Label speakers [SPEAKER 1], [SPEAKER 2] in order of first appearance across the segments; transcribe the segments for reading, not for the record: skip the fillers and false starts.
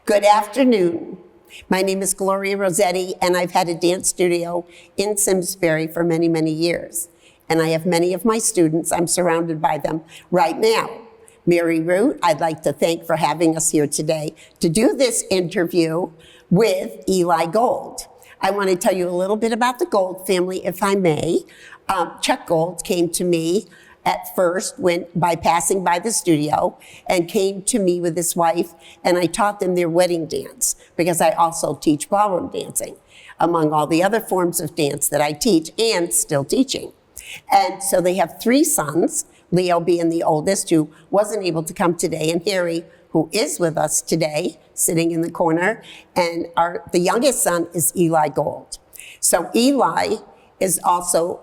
[SPEAKER 1] Good afternoon. My name is Gloria Rossetti, and I've had a dance studio in Simsbury for many, many years. And I have many of my students. I'm surrounded by them right now. Mary Root, I'd like to thank for having us here today to do this interview with Eli Gold. I want to tell you a little bit about the Gold family, if I may. Chuck Gold came to me at first by passing by the studio and came to me with his wife, and I taught them their wedding dance because I also teach ballroom dancing, among all the other forms of dance that I teach and still teaching. And so they have 3 sons, Leo being the oldest, who wasn't able to come today, and Harry, who is with us today, sitting in the corner, and the youngest son is Eli Gold. So Eli is also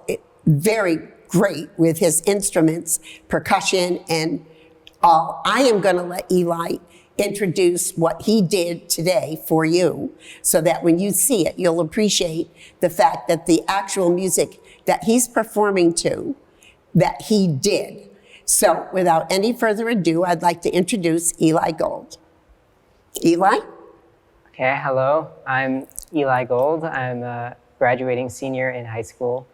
[SPEAKER 1] very great with his instruments, percussion, and all. I am going to let Eli introduce what he did today for you so that when you see it, you'll appreciate the fact that the actual music that he's performing to, that he did. So without any further ado, I'd like to introduce Eli Gold. Eli?
[SPEAKER 2] Okay, hello. I'm Eli Gold. I'm a graduating senior in high school.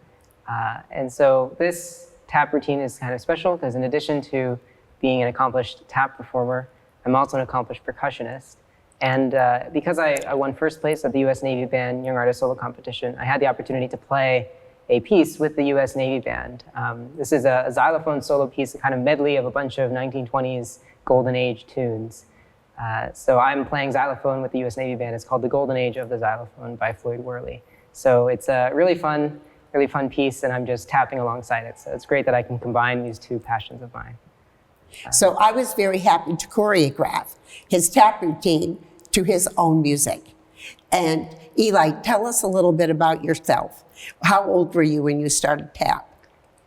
[SPEAKER 2] And so this tap routine is kind of special because in addition to being an accomplished tap performer, I'm also an accomplished percussionist. And because I won first place at the U.S. Navy Band Young Artist Solo Competition, I had the opportunity to play a piece with the U.S. Navy Band. This is a xylophone solo piece, a kind of medley of a bunch of 1920s Golden Age tunes. So I'm playing xylophone with the U.S. Navy Band. It's called The Golden Age of the Xylophone by Floyd Worley. So it's a really fun piece, and I'm just tapping alongside it. So it's great that I can combine these 2 passions of mine.
[SPEAKER 1] So I was very happy to choreograph his tap routine to his own music. And Eli, tell us a little bit about yourself. How old were you when you started tap?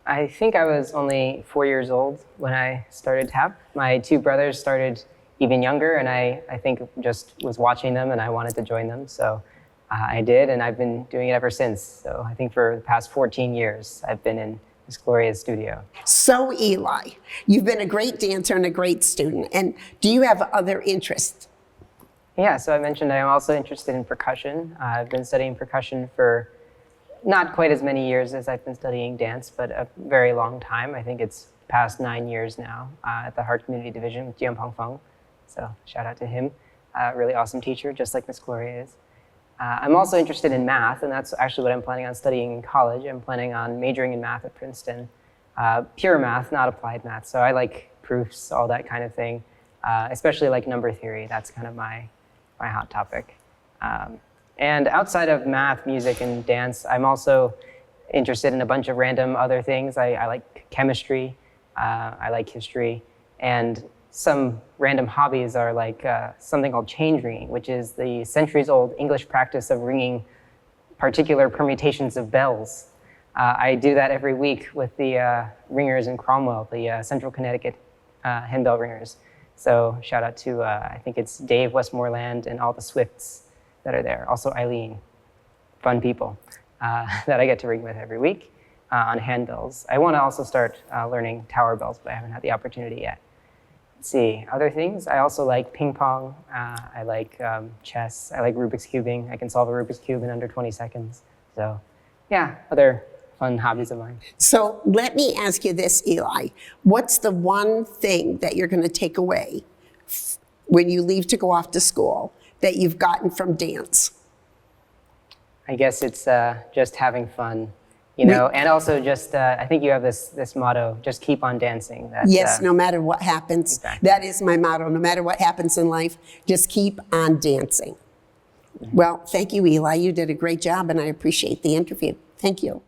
[SPEAKER 2] I think I was only 4 years old when I started tap. My 2 brothers started even younger, and I think just was watching them and I wanted to join them. So I did, and I've been doing it ever since. So I think for the past 14 years, I've been in Miss Gloria's studio.
[SPEAKER 1] So Eli, you've been a great dancer and a great student. And do you have other interests?
[SPEAKER 2] Yeah, so I mentioned I'm also interested in percussion. I've been studying percussion for not quite as many years as I've been studying dance, but a very long time. I think it's past 9 years now at the Heart Community Division with Jianpeng Feng. So shout out to him. Really awesome teacher, just like Miss Gloria is. I'm also interested in math, and that's actually what I'm planning on studying in college. I'm planning on majoring in math at Princeton. Pure math, not applied math. So I like proofs, all that kind of thing, especially like number theory. That's kind of my hot topic. And outside of math, music, and dance, I'm also interested in a bunch of random other things. I like chemistry, I like history, and some random hobbies are like something called change ringing, which is the centuries-old English practice of ringing particular permutations of bells. I do that every week with the ringers in Cromwell, the Central Connecticut handbell ringers. So shout out to, I think it's Dave Westmoreland and all the Swifts that are there. Also Eileen, fun people that I get to ring with every week on handbells. I want to also start learning tower bells, but I haven't had the opportunity yet. Let's see, other things. I also like ping pong. I like chess. I like Rubik's Cubing. I can solve a Rubik's Cube in under 20 seconds. So yeah, other fun hobbies of mine.
[SPEAKER 1] So let me ask you this, Eli. What's the one thing that you're going to take away when you leave to go off to school that you've gotten from dance?
[SPEAKER 2] I guess it's just having fun. You know, and also just, I think you have this motto, just keep on dancing. That,
[SPEAKER 1] yes, no matter what happens.
[SPEAKER 2] Exactly.
[SPEAKER 1] That is my motto. No matter what happens in life, just keep on dancing. Mm-hmm. Well, thank you, Eli. You did a great job, and I appreciate the interview. Thank you.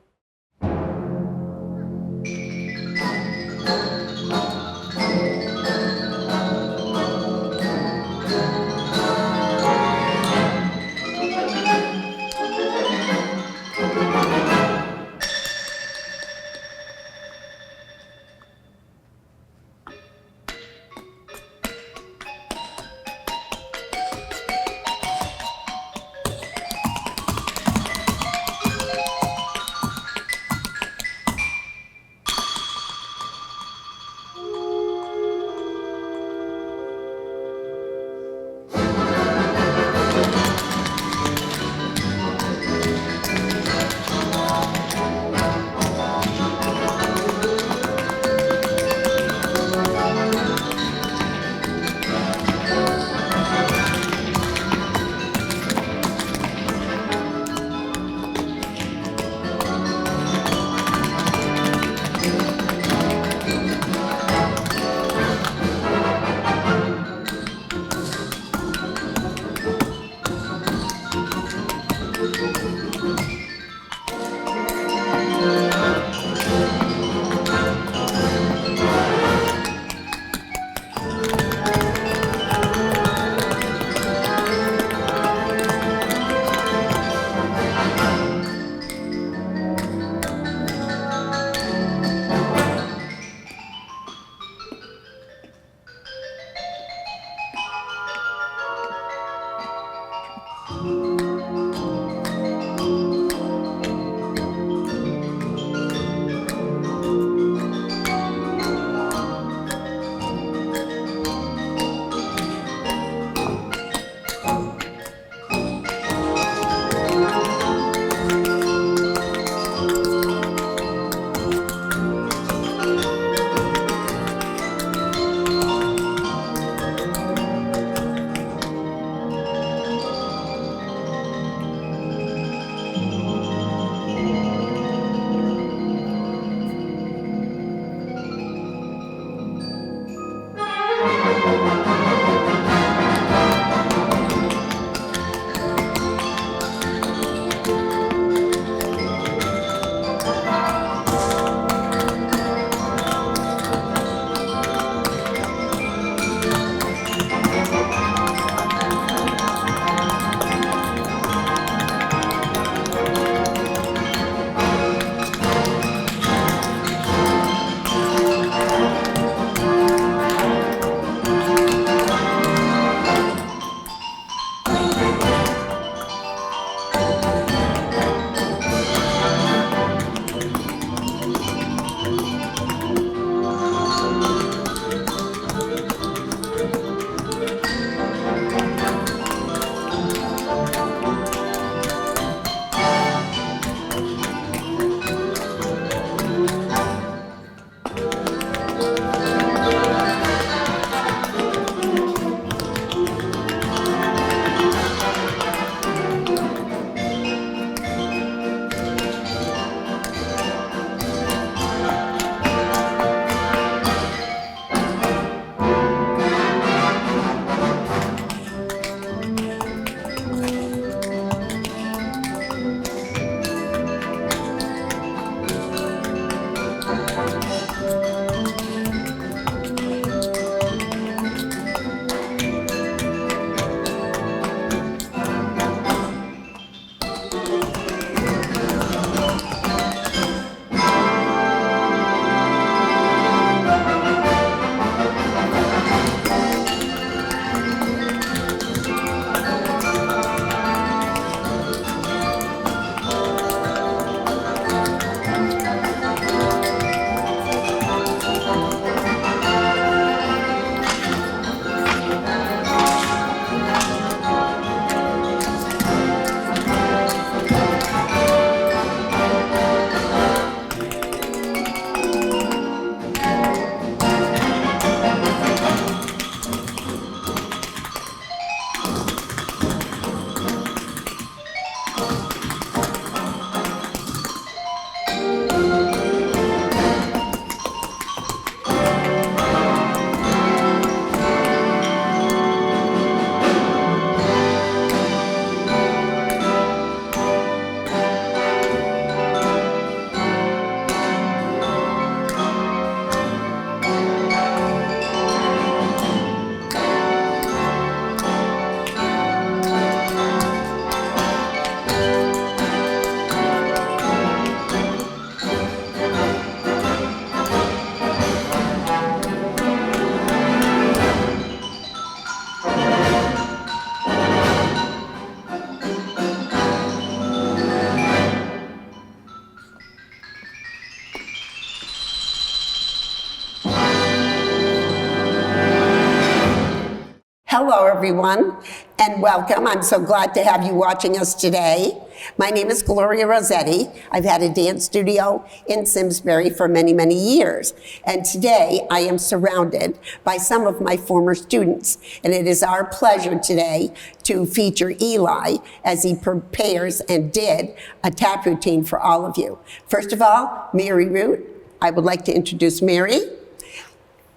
[SPEAKER 1] Hello, everyone, and welcome. I'm so glad to have you watching us today. My name is Gloria Rossetti. I've had a dance studio in Simsbury for many, many years. And today I am surrounded by some of my former students. And it is our pleasure today to feature Eli as he prepares and did a tap routine for all of you. First of all, Mary Root. I would like to introduce Mary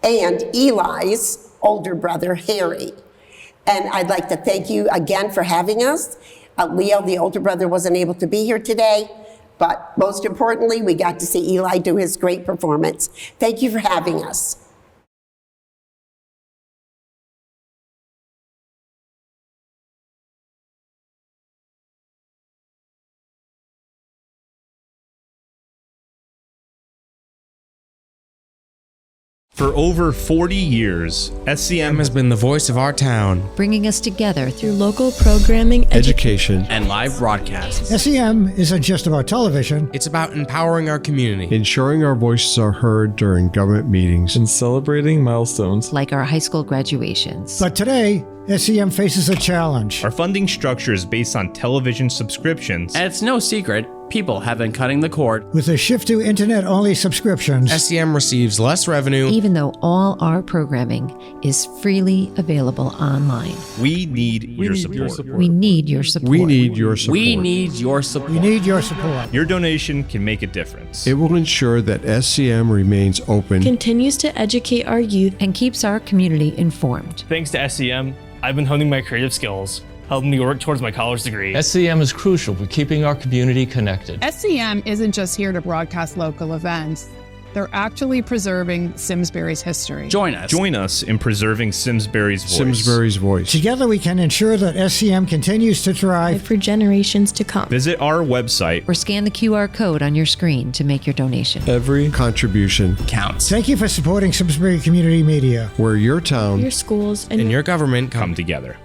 [SPEAKER 1] and Eli's older brother, Harry. And I'd like to thank you again for having us. Leo, the older brother, wasn't able to be here today, but most importantly, we got to see Eli do his great performance. Thank you for having us.
[SPEAKER 3] For over 40 years, SCM
[SPEAKER 4] has been the voice of our town,
[SPEAKER 5] bringing us together through local programming,
[SPEAKER 4] education,
[SPEAKER 6] and live broadcasts.
[SPEAKER 7] SCM isn't just about television.
[SPEAKER 4] It's about empowering our community,
[SPEAKER 8] ensuring our voices are heard during government meetings,
[SPEAKER 9] and celebrating milestones
[SPEAKER 5] like our high school graduations.
[SPEAKER 7] But today, SCM faces a challenge.
[SPEAKER 3] Our funding structure is based on television subscriptions.
[SPEAKER 6] And it's no secret, people have been cutting the cord.
[SPEAKER 7] With a shift to internet-only subscriptions,
[SPEAKER 4] SCM receives less revenue,
[SPEAKER 5] even though all our programming is freely available online.
[SPEAKER 3] We need your support.
[SPEAKER 5] We need your support.
[SPEAKER 8] We need your support.
[SPEAKER 6] We need your support.
[SPEAKER 7] we need your support.
[SPEAKER 3] Your donation can make a difference.
[SPEAKER 8] It will ensure that SCM remains open,
[SPEAKER 10] continues to educate our youth,
[SPEAKER 5] and keeps our community informed.
[SPEAKER 11] Thanks to SCM, I've been honing my creative skills, helping me work towards my college degree.
[SPEAKER 12] SCM is crucial for keeping our community connected.
[SPEAKER 13] SCM isn't just here to broadcast local events. They're actually preserving Simsbury's history.
[SPEAKER 6] Join us.
[SPEAKER 3] Join us in preserving Simsbury's voice.
[SPEAKER 8] Simsbury's voice.
[SPEAKER 7] Together we can ensure that SCM continues to thrive
[SPEAKER 10] for generations to come.
[SPEAKER 3] Visit our website
[SPEAKER 5] or scan the QR code on your screen to make your donation.
[SPEAKER 8] Every contribution
[SPEAKER 6] counts.
[SPEAKER 7] Thank you for supporting Simsbury Community Media,
[SPEAKER 8] where your town,
[SPEAKER 10] your schools,
[SPEAKER 4] and your government
[SPEAKER 3] come together.